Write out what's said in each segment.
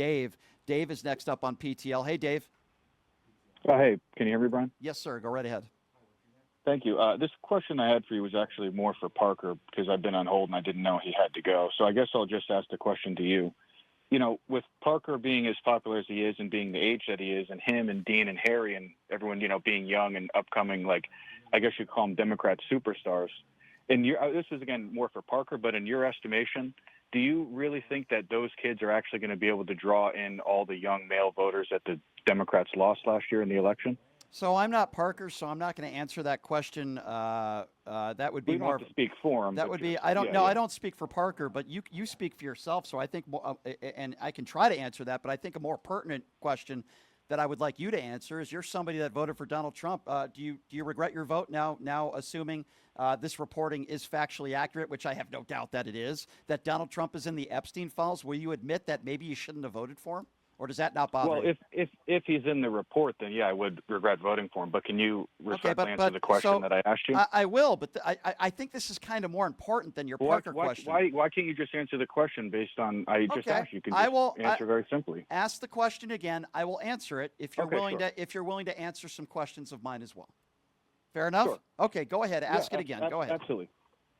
Dave. Dave is next up on PTL. Hey, Dave. Oh, hey, can you hear me, Brian? Yes, sir. Go right ahead. Thank you. This question I had for you was actually more for Parker because I've been on hold and I didn't know he had to go. So I guess I'll just ask the question to you. You know, with Parker being as popular as he is and being the age that he is, and him and Dean and Harry and everyone, you know, being young and upcoming, like, I guess you'd call them Democrat superstars. And this is, again, more for Parker, but in your estimation, do you really think that those kids are actually going to be able to draw in all the young male voters that the Democrats lost last year in the election? So I'm not Parker, so I'm not going to answer that question. That would be We don't more. have to speak for him. That but would be. just- I don't. yeah, No, yeah. I don't speak for Parker, but you speak for yourself. So I think, and I can try to answer that, but I think a more pertinent question that I would like you to answer is: you're somebody that voted for Donald Trump. Do you regret your vote now? Now, assuming this reporting is factually accurate, which I have no doubt that it is, that Donald Trump is in the Epstein files, will you admit that maybe you shouldn't have voted for him, or does that not bother Well, you? if he's in the report, then yeah, I would regret voting for him. But can you respectfully answer the question so that I asked you? I will, but I think this is kind of more important than your Parker question. Why can't you just answer the question based on I just Okay, asked you? You can I just will answer very simply. ask the question again. I will answer it if you're Okay, willing sure. to answer some questions of mine as well. Fair enough? Sure. Okay, go ahead. Yeah, Ask it again. Go ahead. Absolutely.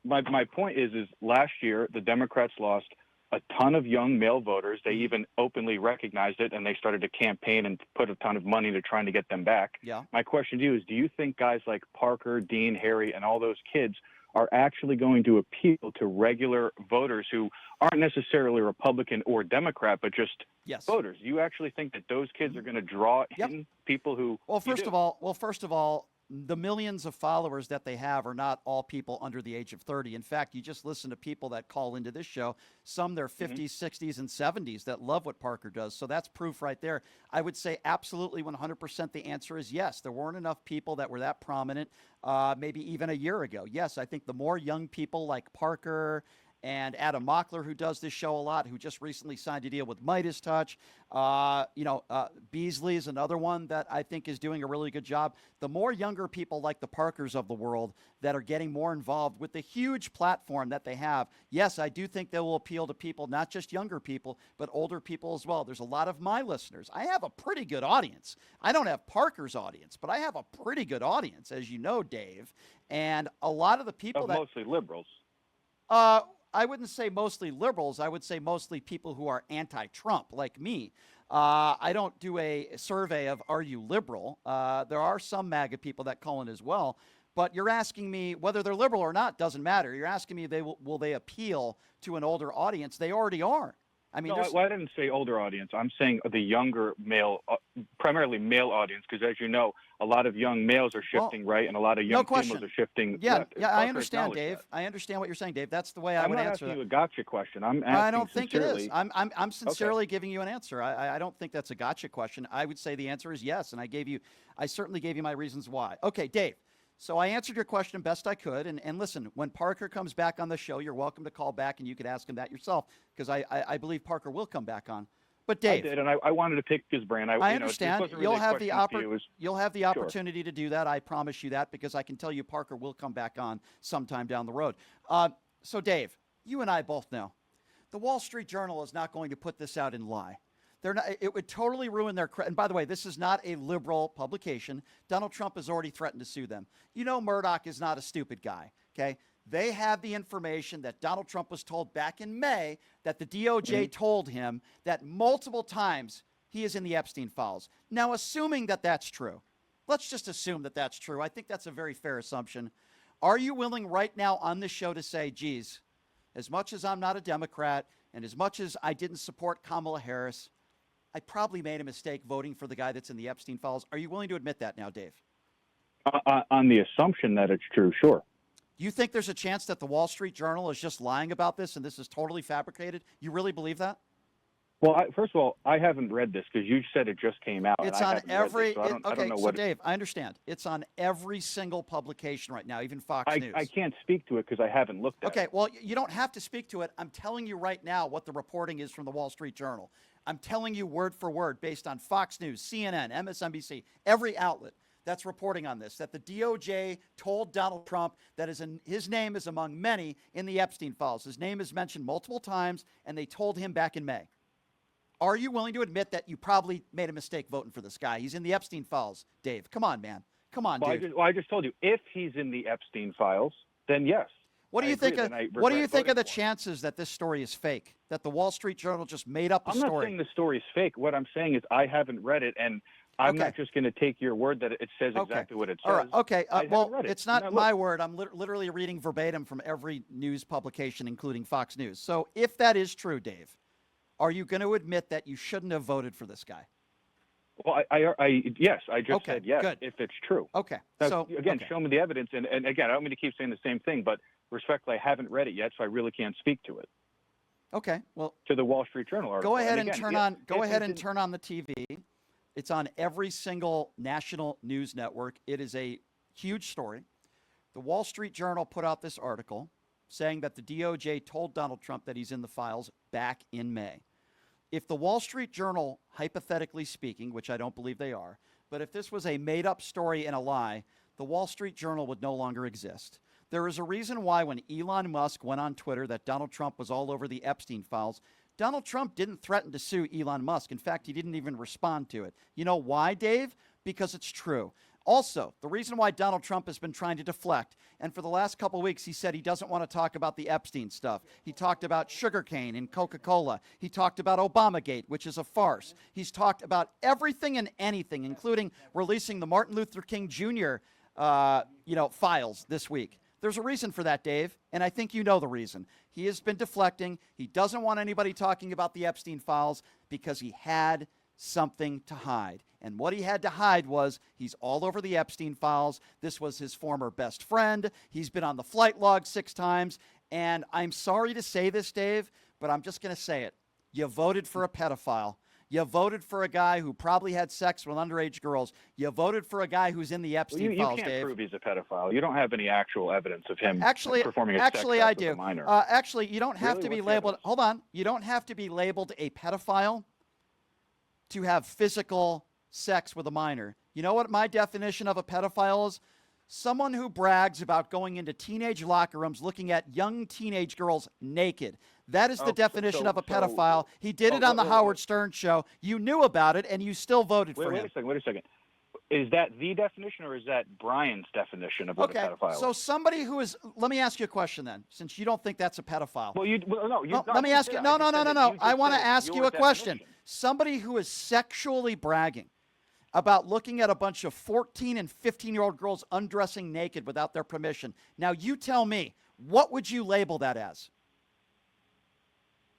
My point is last year the Democrats lost a ton of young male voters. They even openly recognized it, and they started to campaign and put a ton of money into trying to get them back. Yeah. My question to you is, do you think guys like Parker, Dean, Harry, and all those kids are actually going to appeal to regular voters who aren't necessarily Republican or Democrat, but just Yes. voters? Do you actually think that those kids are going to draw Yep. in people who? Well, first of all, the millions of followers that they have are not all people under the age of 30. In fact, you just listen to people that call into this show, some they're 50s, 60s, and 70s that love what Parker does. So that's proof right there. I would say absolutely 100% the answer is yes. There weren't enough people that were that prominent maybe even a year ago. Yes, I think the more young people like Parker and Adam Mockler, who does this show a lot, who just recently signed a deal with Midas Touch. Beasley is another one that I think is doing a really good job. The more younger people like the Parkers of the world that are getting more involved with the huge platform that they have, yes, I do think they will appeal to people, not just younger people, but older people as well. There's a lot of my listeners. I have a pretty good audience. I don't have Parker's audience, but I have a pretty good audience, as you know, Dave. And a lot of the people that mostly liberals. I wouldn't say mostly liberals. I would say mostly people who are anti-Trump, like me. I don't do a survey of are you liberal. There are some MAGA people that call in as well. But you're asking me whether they're liberal or not doesn't matter. You're asking me will they appeal to an older audience? They already are. I mean, No, I didn't say older audience. I'm saying the younger male, primarily male audience, because as you know, a lot of young males are shifting right, and a lot of young females are shifting left. I understand, Dave. I understand what you're saying, Dave. That's the way I would answer that. I'm not asking you a gotcha question. I'm asking I don't think it sincerely. is. I'm sincerely giving you an answer. I don't think that's a gotcha question. I would say the answer is yes, and I certainly gave you my reasons why. Okay, Dave. So I answered your question best I could. And listen, when Parker comes back on the show, you're welcome to call back and you could ask him that yourself because I believe Parker will come back on. But Dave, I did, and I wanted to pick his brain. I understand. You'll have the Sure. opportunity to do that. I promise you that because I can tell you Parker will come back on sometime down the road. So Dave, you and I both know the Wall Street Journal is not going to put this out and lie. They're not, it would totally ruin their credit. And by the way, this is not a liberal publication. Donald Trump has already threatened to sue them. You know, Murdoch is not a stupid guy. Okay. They have the information that Donald Trump was told back in May that the DOJ told him that multiple times he is in the Epstein files. Now, assuming that that's true, let's just assume that that's true. I think that's a very fair assumption. Are you willing right now on this show to say, geez, as much as I'm not a Democrat and as much as I didn't support Kamala Harris, I probably made a mistake voting for the guy that's in the Epstein files. Are you willing to admit that now, Dave? On the assumption that it's true, sure. Do you think there's a chance that the Wall Street Journal is just lying about this and this is totally fabricated? You really believe that? Well, first of all, I haven't read this because you said it just came out. It's and on every. I don't know so Dave, I understand. It's on every single publication right now, even Fox News. I can't speak to it because I haven't looked at it. Okay, well, you don't have to speak to it. I'm telling you right now what the reporting is from the Wall Street Journal. I'm telling you word for word based on Fox News, CNN, MSNBC, every outlet that's reporting on this, that the DOJ told Donald Trump that his name is among many in the Epstein files. His name is mentioned multiple times, and they told him back in May. are you willing to admit that you probably made a mistake voting for this guy? He's in the Epstein files, Dave. Come on, man. Come on, dude. I just told you, if he's in the Epstein files, then yes. What do you think of the chances that this story is fake? That the Wall Street Journal just made up a story? I'm not saying the story is fake. What I'm saying is I haven't read it, and I'm not just going to take your word that it says exactly what it says. All right. Okay. Well, it's not now, my word. I'm literally reading verbatim from every news publication, including Fox News. So if that is true, Dave, are you going to admit that you shouldn't have voted for this guy? Well, yes, I just said yes, good. if it's true. Okay. Now, so again, show me the evidence, and again, I don't mean to keep saying the same thing, but respectfully, I haven't read it yet, so I really can't speak to it. Okay. Well, to the Wall Street Journal article. Go ahead and turn on the TV. It's on every single national news network. It is a huge story. The Wall Street Journal put out this article saying that the DOJ told Donald Trump that he's in the files back in May. If the Wall Street Journal, hypothetically speaking, which I don't believe they are, but if this was a made-up story and a lie, the Wall Street Journal would no longer exist. There is a reason why when Elon Musk went on Twitter that Donald Trump was all over the Epstein files, Donald Trump didn't threaten to sue Elon Musk. In fact, he didn't even respond to it. You know why, Dave? Because it's true. Also, the reason why Donald Trump has been trying to deflect, and for the last couple of weeks, he said he doesn't want to talk about the Epstein stuff. He talked about sugarcane and Coca-Cola. He talked about Obamagate, which is a farce. He's talked about everything and anything, including releasing the Martin Luther King Jr. Files this week. There's a reason for that, Dave, and I think you know the reason. He has been deflecting. He doesn't want anybody talking about the Epstein files because he had something to hide. And what he had to hide was he's all over the Epstein files. This was his former best friend. He's been on the flight log 6 times. And I'm sorry to say this, Dave, but I'm just going to say it. You voted for a pedophile. You voted for a guy who probably had sex with underage girls. You voted for a guy who's in the Epstein files, Dave. You can't prove he's a pedophile. You don't have any actual evidence of him performing a sex act with a minor. Actually, you don't have to be labeled. Hold on. You don't have to be labeled a pedophile to have physical sex with a minor. You know what my definition of a pedophile is? Someone who brags about going into teenage locker rooms looking at young teenage girls naked. That is the definition of a pedophile. He did it on the Howard Stern show. You knew about it, and you still voted for him. Wait a second. Is that the definition, or is that Brian's definition of what a pedophile is? So somebody who is, let me ask you a question then, since you don't think that's a pedophile. Let me ask you, no. I want to ask you a question. Somebody who is sexually bragging about looking at a bunch of 14 and 15-year-old girls undressing naked without their permission. Now, you tell me, what would you label that as?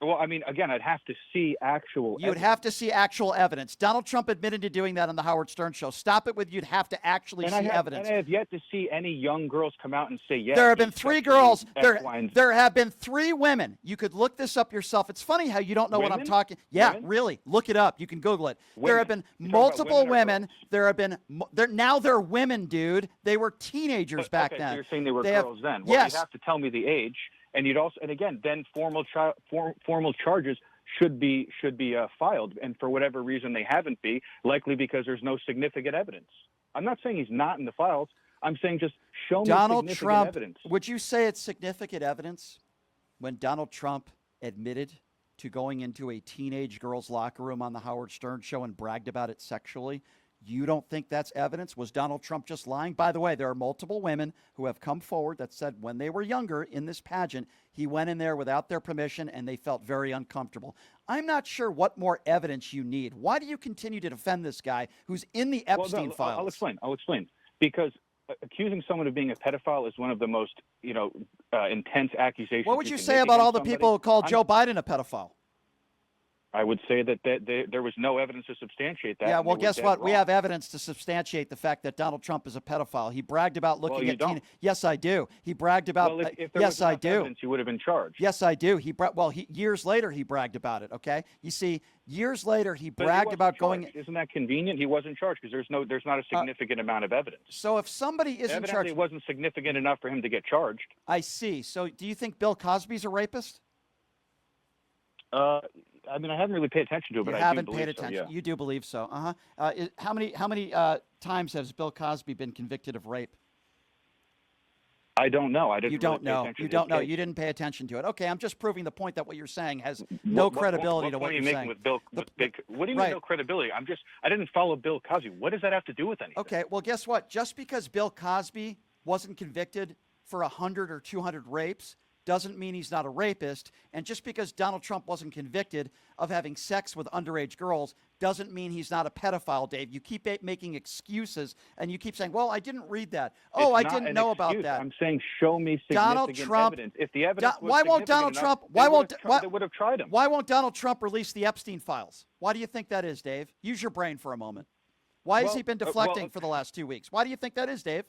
Well, I mean, again, I'd have to see actual evidence. You'd have to see actual evidence. Donald Trump admitted to doing that on the Howard Stern show. Stop it with you'd have to actually see evidence. And I have yet to see any young girls come out and say, yes. There have been 3 girls. There have been 3 women. You could look this up yourself. It's funny how you don't know what I'm talking. Yeah, really. Look it up. You can Google it. There have been multiple women. There have been now they're women, dude. They were teenagers back then. So you're saying they were girls then. Well, yes. You have to tell me the age. And you'd also, and again, then formal charges should be filed, and for whatever reason they haven't been, likely because there's no significant evidence. I'm not saying he's not in the files. I'm saying just show me significant evidence. Would you say it's significant evidence when Donald Trump admitted to going into a teenage girl's locker room on the Howard Stern show and bragged about it sexually? You don't think that's evidence? Was Donald Trump just lying? By the way, there are multiple women who have come forward that said when they were younger in this pageant, he went in there without their permission and they felt very uncomfortable. I'm not sure what more evidence you need. Why do you continue to defend this guy who's in the Epstein files? I'll explain. Because accusing someone of being a pedophile is one of the most, intense accusations. What would you say about all the people who called Joe Biden a pedophile? I would say that there was no evidence to substantiate that. Yeah, well, guess what? Wrong. We have evidence to substantiate the fact that Donald Trump is a pedophile. He bragged about looking at teen. Yes, I do. He bragged about. Well, if there was evidence, he would have been charged. Yes, I do. Years later, he bragged about it. Okay, you see, years later, he bragged about going. Isn't that convenient? He wasn't charged because there's not a significant amount of evidence. So if somebody isn't charged, evidently it wasn't significant enough for him to get charged. I see. So do you think Bill Cosby's a rapist? I mean, I haven't really paid attention to it, but I do believe so. You haven't paid attention. You do believe so. How many times has Bill Cosby been convicted of rape? I don't know. I didn't You really don't pay know. attention You to his don't know. case. You didn't pay attention to it. Okay, I'm just proving the point that what you're saying has no credibility to what point are you're you making saying. with Bill? What do you mean right. no credibility? I didn't follow Bill Cosby. What does that have to do with anything? Okay, well, guess what? Just because Bill Cosby wasn't convicted for 100 or 200 rapes doesn't mean he's not a rapist. And just because Donald Trump wasn't convicted of having sex with underage girls doesn't mean he's not a pedophile, Dave. You keep making excuses, and you keep saying, well, I didn't read that. Oh, I didn't know about that. I'm saying show me Donald significant Trump, evidence. If the evidence was why won't Donald significant enough, Trump? they would have tried him. Why won't Donald Trump release the Epstein files? Why do you think that is, Dave? Use your brain for a moment. Why has he been deflecting for the last 2 weeks? Why do you think that is, Dave?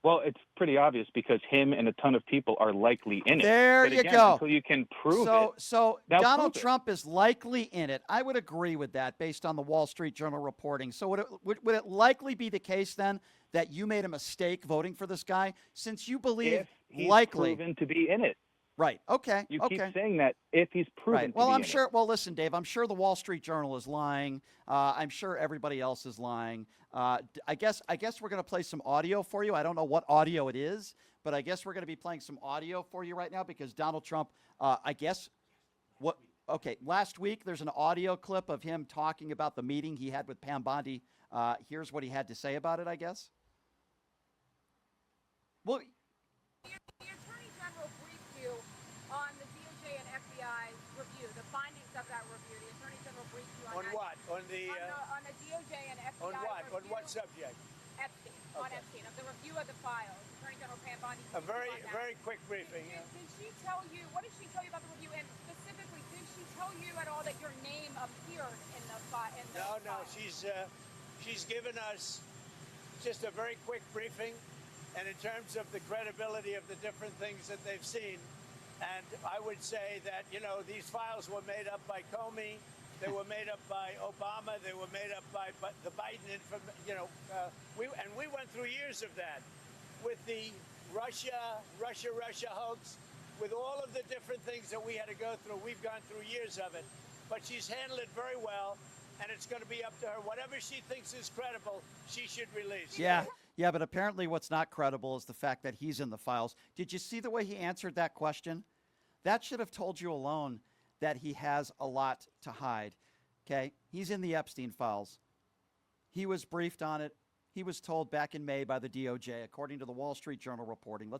Well, it's pretty obvious because him and a ton of people are likely in it. There but you again, go. Until you can prove it. So Now Donald prove it. Trump is likely in it. I would agree with that based on the Wall Street Journal reporting. So would it likely be the case then that you made a mistake voting for this guy since you believe If he's likely proven to be in it. Right. Okay. You okay. keep saying that if he's proven Right. Well, to be I'm in sure. it. Well, listen, Dave. I'm sure the Wall Street Journal is lying. I'm sure everybody else is lying. I guess we're going to play some audio for you. I don't know what audio it is, but I guess we're going to be playing some audio for you right now because Donald Trump. I guess what. Okay. Last week, there's an audio clip of him talking about the meeting he had with Pam Bondi. Here's what he had to say about it. I guess. Well. The Attorney General briefed you on the DOJ and FBI review, the findings of that review. The Attorney General briefed you on that. What? On the DOJ and FBI on what? review. On what subject? Epstein. On Okay. Epstein, of the review of the files. Attorney General Pam Bondi. A very quick briefing. Did she tell you? What did she tell you about the review? And specifically, did she tell you at all that your name appeared in the file? No. She's given us just a very quick briefing, and in terms of the credibility of the different things that they've seen. And I would say that, these files were made up by Comey, they were made up by Obama, they were made up by the Biden, we went through years of that with the Russia hoax, with all of the different things that we had to go through. We've gone through years of it, but she's handled it very well, and it's going to be up to her. Whatever she thinks is credible, she should release. Yeah, but apparently what's not credible is the fact that he's in the files. Did you see the way he answered that question? That should have told you alone that he has a lot to hide. Okay? He's in the Epstein files. He was briefed on it. He was told back in May by the DOJ, according to the Wall Street Journal reporting.